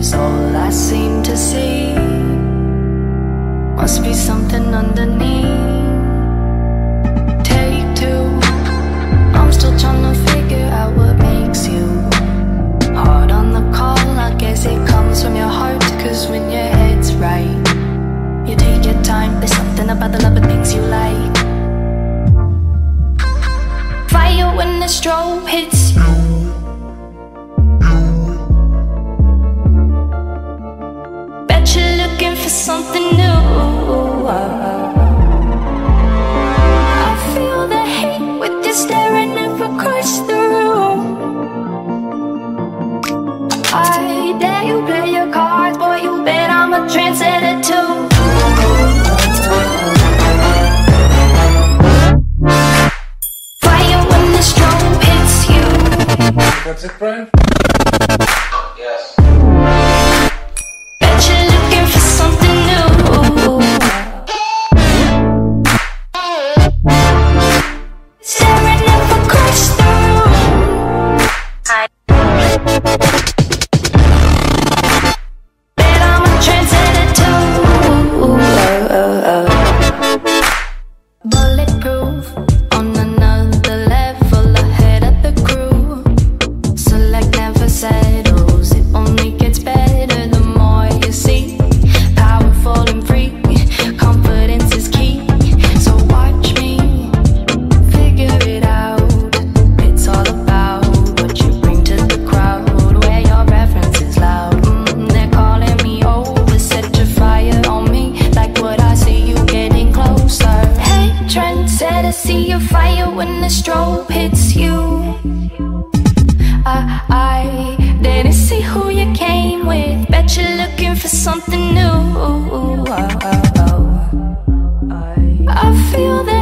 is all I seem to see. Must be something underneath. Take two. I'm still trying to figure out what makes you hard on the call. I guess it comes from your heart, cause when your head's right, you take your time. There's something about the love of things you like. Fire when the strobe hits you. Bet you're looking for something new. I feel the hate with you staring across the room. I dare you play your cards, boy, you bet I'm a trendsetter too. Fire when the strobe hits you. That's it, Brian? Yes. Bet you're looking for something new. Staring up across the room. Bet I'm a trendsetter too. Bulletproof, on another level, ahead of the crew. Select never settles, it only gets better the more you see. Powerful and free, confidence is key. So watch me figure it out. It's all about what you bring to the crowd, where your reference is loud. They're calling me over, set your fire on me, like what I see you getting closer. Hey, trendsetter, see your fire when the strobe hits you. I didn't see who you came with. Bet you're looking for something new. I feel the